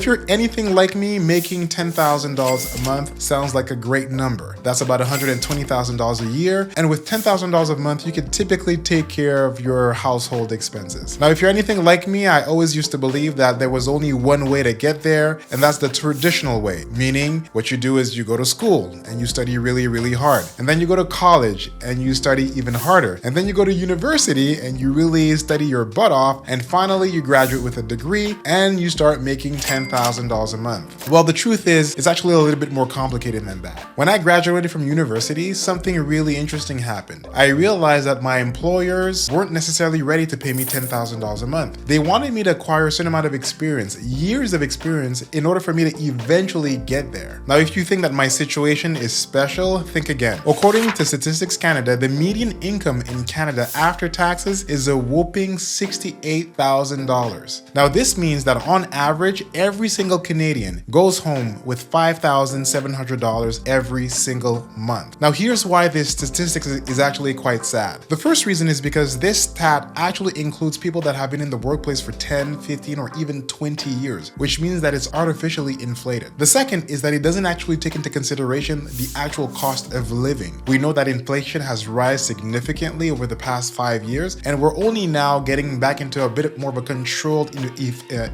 if you're anything like me, making $10,000 a month sounds like a great number. That's about $120,000 a year. And with $10,000 a month, you can typically take care of your household expenses. Now, if you're anything like me, I always used to believe that there was only one way to get there, and that's the traditional way, meaning what you do is you go to school and you study really, really hard. And then you go to college and you study even harder. And then you go to university and you really study your butt off. And finally, you graduate with a degree and you start making $10,000 a month. Well, the truth is, it's actually a little bit more complicated than that. When I graduated from university, something really interesting happened. I realized that my employers weren't necessarily ready to pay me $10,000 a month. They wanted me to acquire a certain amount of experience, years of experience, in order for me to eventually get there. Now, if you think that my situation is special, think again. According to Statistics Canada, the median income in Canada after taxes is a whopping $68,000. Now, this means that on average, every single Canadian goes home with $5,700 every single month. Now, here's why this statistic is actually quite sad. The first reason is because this stat actually includes people that have been in the workplace for 10, 15, or even 20 years, which means that it's artificially inflated. The second is that it doesn't actually take into consideration the actual cost of living. We know that inflation has risen significantly over the past 5 years, and we're only now getting back into a bit more of a controlled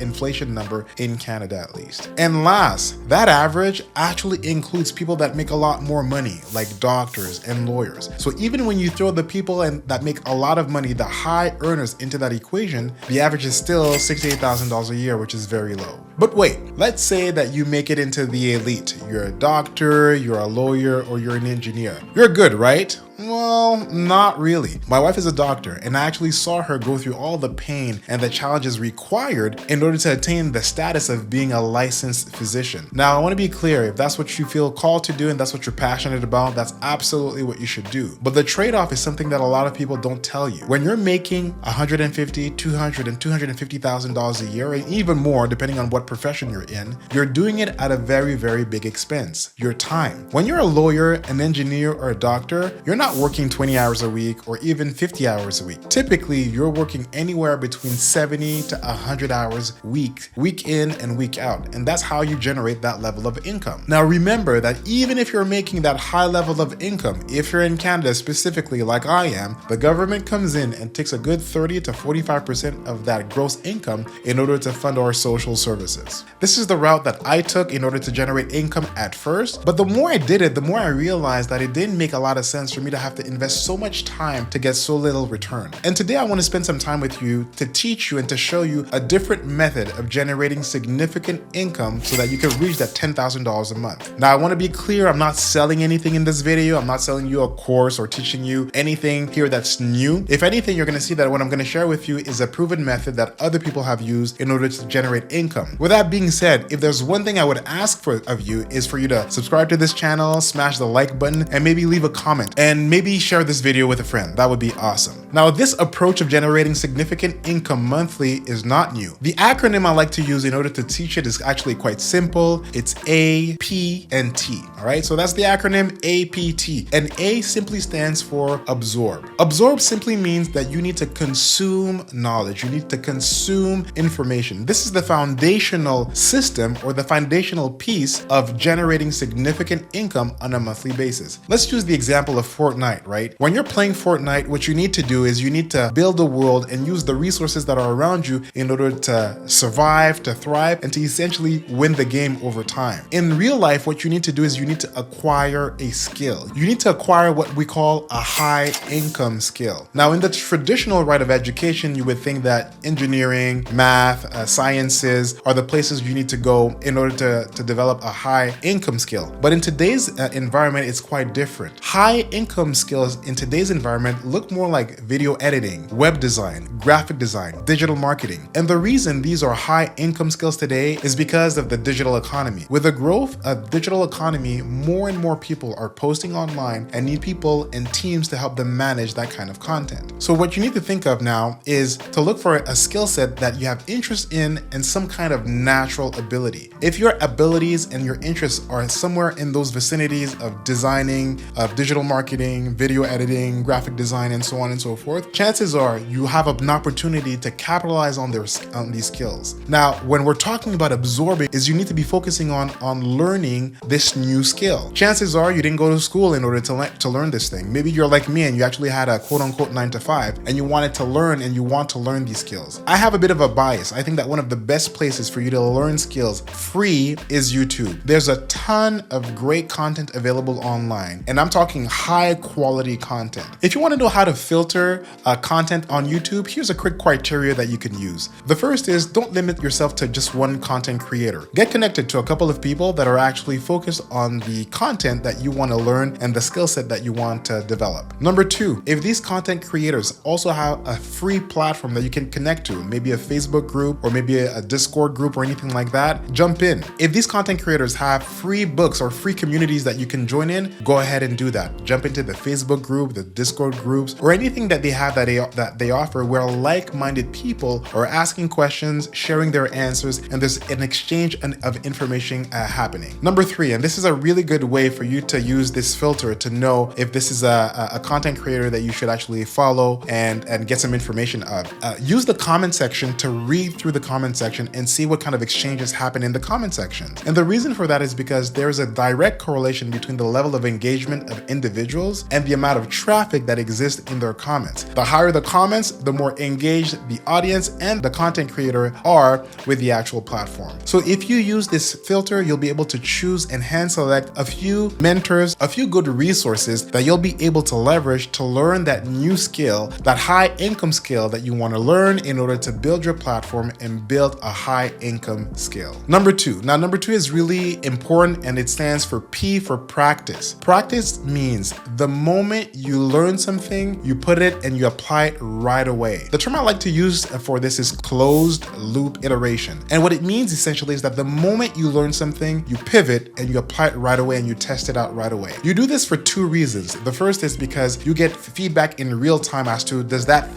inflation number in Canada at least. And last, that average actually includes people that make a lot more money, like doctors and lawyers. So even when you throw the people that make a lot of money, the high earners, into that equation, the average is still $68,000 a year, which is very low. But wait, let's say that you make it into the elite. You're a doctor, you're a lawyer, or you're an engineer. You're good, right? Well, not really. My wife is a doctor, and I actually saw her go through all the pain and the challenges required in order to attain the status of being a licensed physician. Now, I want to be clear, if that's what you feel called to do and that's what you're passionate about, that's absolutely what you should do. But the trade-off is something that a lot of people don't tell you. When you're making $150,000, $200,000, and $250,000 a year, and even more, depending on what profession you're in, you're doing it at a very, very big expense, your time. When you're a lawyer, an engineer, or a doctor, you're not working 20 hours a week or even 50 hours a week. Typically, you're working anywhere between 70 to 100 hours week in and week out. And that's how you generate that level of income. Now, remember that even if you're making that high level of income, if you're in Canada specifically like I am, the government comes in and takes a good 30 to 45% of that gross income in order to fund our social services. This is the route that I took in order to generate income at first, but the more I did it, the more I realized that it didn't make a lot of sense for me to have to invest so much time to get so little return. And today I want to spend some time with you to teach you and to show you a different method of generating significant income so that you can reach that $10,000 a month. Now, I want to be clear, I'm not selling anything in this video. I'm not selling you a course or teaching you anything here that's new. If anything, you're going to see that what I'm going to share with you is a proven method that other people have used in order to generate income. With that being said, if there's one thing I would ask of you is for you to subscribe to this channel, smash the like button, and maybe leave a comment. And maybe share this video with a friend. That would be awesome. Now, this approach of generating significant income monthly is not new. The acronym I like to use in order to teach it is actually quite simple. It's A, P, and T. All right, so that's the acronym APT. And A simply stands for absorb. Absorb simply means that you need to consume knowledge. You need to consume information. This is the foundational system or the foundational piece of generating significant income on a monthly basis. Let's use the example of Fortnite, right? When you're playing Fortnite, what you need to do is you need to build a world and use the resources that are around you in order to survive, to thrive, and to essentially win the game over time. In real life, what you need to do is you need to acquire a skill. You need to acquire what we call a high income skill. Now, in the traditional route of education, you would think that engineering, math, sciences are the places you need to go in order to develop a high income skill. But in today's environment, it's quite different. High income skills in today's environment look more like video editing, web design, graphic design, digital marketing. And the reason these are high income skills today is because of the digital economy. With the growth of digital economy, more and more people are posting online and need people and teams to help them manage that kind of content. So what you need to think of now is to look for a skill set that you have interest in and some kind of natural ability. If your abilities and your interests are somewhere in those vicinities of designing, of digital marketing, marketing, video editing, graphic design, and so on and so forth, chances are you have an opportunity to capitalize on these skills. Now, when we're talking about absorbing, is you need to be focusing on learning this new skill. Chances are you didn't go to school in order to learn this thing. Maybe you're like me and you actually had a quote unquote 9 to 5 and you wanted to learn and you want to learn these skills. I have a bit of a bias. I think that one of the best places for you to learn skills free is YouTube. There's a ton of great content available online, and I'm talking high quality content. If you want to know how to filter content on YouTube, here's a quick criteria that you can use. The first is don't limit yourself to just one content creator. Get connected to a couple of people that are actually focused on the content that you want to learn and the skill set that you want to develop. Number two, if these content creators also have a free platform that you can connect to, maybe a Facebook group or maybe a Discord group or anything like that, jump in. If these content creators have free books or free communities that you can join in, go ahead and do that. Jump into the Facebook group, the Discord groups, or anything that they have that they offer where like-minded people are asking questions, sharing their answers, and there's an exchange of information happening. Number three, and this is a really good way for you to use this filter to know if this is a content creator that you should actually follow and get some information of. Use the comment section to read through the comment section and see what kind of exchanges happen in the comment section. And the reason for that is because there's a direct correlation between the level of engagement of individuals and the amount of traffic that exists in their comments. The higher the comments, the more engaged the audience and the content creator are with the actual platform. So if you use this filter, you'll be able to choose and hand select a few mentors, a few good resources that you'll be able to leverage to learn that new skill, that high income skill that you want to learn in order to build your platform and build a high income skill. Number two. Now, number two is really important and it stands for P for practice. Practice means the moment you learn something, you put it and you apply it right away. The term I like to use for this is closed loop iteration. And what it means essentially is that the moment you learn something, you pivot and you apply it right away and you test it out right away. You do this for two reasons. The first is because you get feedback in real time as to does that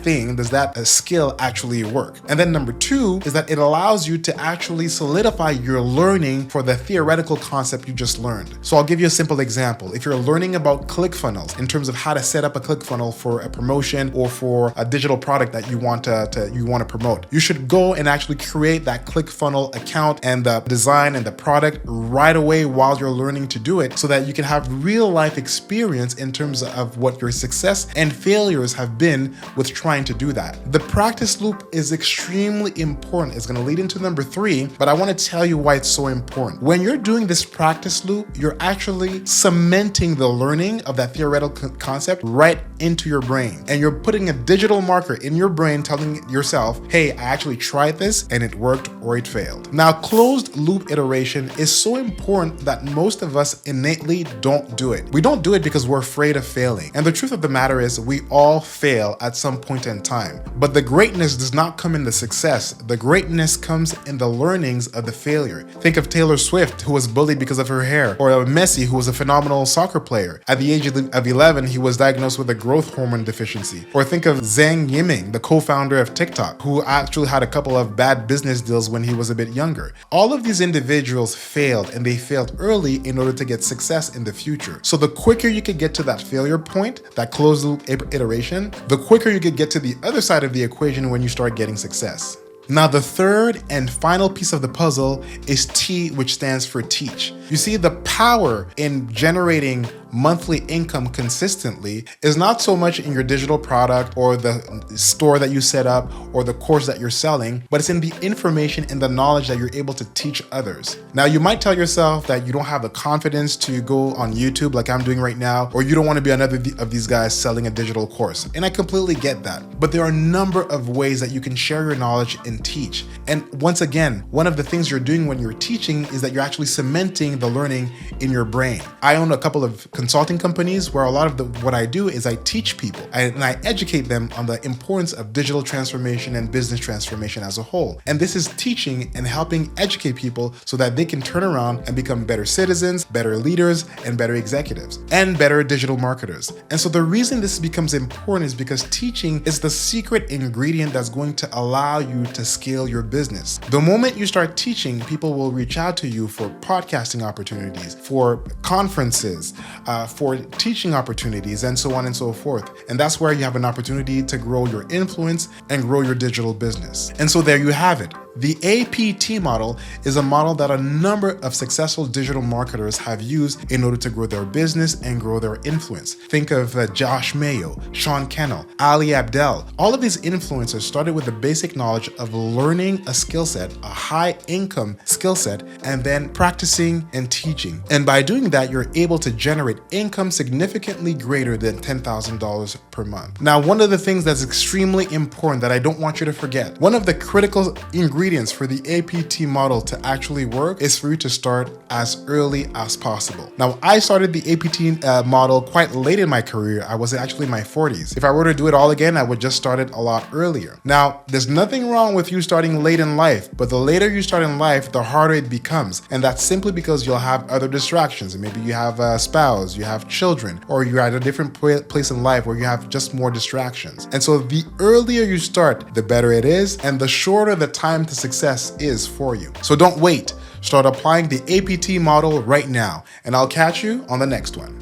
skill actually work? And then number two is that it allows you to actually solidify your learning for the theoretical concept you just learned. So I'll give you a simple example. If you're learning about ClickFunnels in terms of how to set up a ClickFunnel for a promotion or for a digital product that you want to promote, you should go and actually create that ClickFunnel account and the design and the product right away while you're learning to do it so that you can have real life experience in terms of what your success and failures have been with trying to do that. The practice loop is extremely important. It's going to lead into number three, but I want to tell you why it's so important. When you're doing this practice loop, you're actually cementing the learning of that theoretical concept right into your brain. And you're putting a digital marker in your brain telling yourself, hey, I actually tried this and it worked or it failed. Now, closed loop iteration is so important that most of us innately don't do it. We don't do it because we're afraid of failing. And the truth of the matter is we all fail at some point in time. But the greatness does not come in the success. The greatness comes in the learnings of the failure. Think of Taylor Swift, who was bullied because of her hair, or Messi, who was a phenomenal soccer player. At the age of 11, he was diagnosed with a growth hormone deficiency. Or think of Zhang Yiming, the co-founder of TikTok, who actually had a couple of bad business deals when he was a bit younger. All of these individuals failed, and they failed early in order to get success in the future. So the quicker you could get to that failure point, that closed loop iteration, the quicker you could get to the other side of the equation when you start getting success. Now, the third and final piece of the puzzle is T, which stands for teach. You see, the power in generating monthly income consistently is not so much in your digital product or the store that you set up or the course that you're selling, but it's in the information and the knowledge that you're able to teach others. Now, you might tell yourself that you don't have the confidence to go on YouTube like I'm doing right now, or you don't want to be another of these guys selling a digital course. And I completely get that. But there are a number of ways that you can share your knowledge and teach. And once again, one of the things you're doing when you're teaching is that you're actually cementing the learning in your brain. I own a couple of consulting companies where a lot of what I do is I teach people and I educate them on the importance of digital transformation and business transformation as a whole. And this is teaching and helping educate people so that they can turn around and become better citizens, better leaders, and better executives, and better digital marketers. And so the reason this becomes important is because teaching is the secret ingredient that's going to allow you to scale your business. The moment you start teaching, people will reach out to you for podcasting opportunities, for conferences, for teaching opportunities, and so on and so forth. And that's where you have an opportunity to grow your influence and grow your digital business. And so there you have it. The APT model is a model that a number of successful digital marketers have used in order to grow their business and grow their influence. Think of Josh Mayo, Sean Kennel, Ali Abdel. All of these influencers started with the basic knowledge of learning a skill set, a high income skill set, and then practicing and teaching. And by doing that, you're able to generate income significantly greater than $10,000 per month. Now, one of the things that's extremely important that I don't want you to forget, one of the critical ingredients for the APT model to actually work is for you to start as early as possible. Now, I started the APT model quite late in my career. I was actually in my 40s. If I were to do it all again, I would just start it a lot earlier. Now, there's nothing wrong with you starting late in life, but the later you start in life, the harder it becomes. And that's simply because you'll have other distractions. Maybe you have a spouse, you have children, or you're at a different place in life where you have just more distractions. And so the earlier you start, the better it is, and the shorter the time to success is for you. So don't wait. Start applying the APT model right now, and I'll catch you on the next one.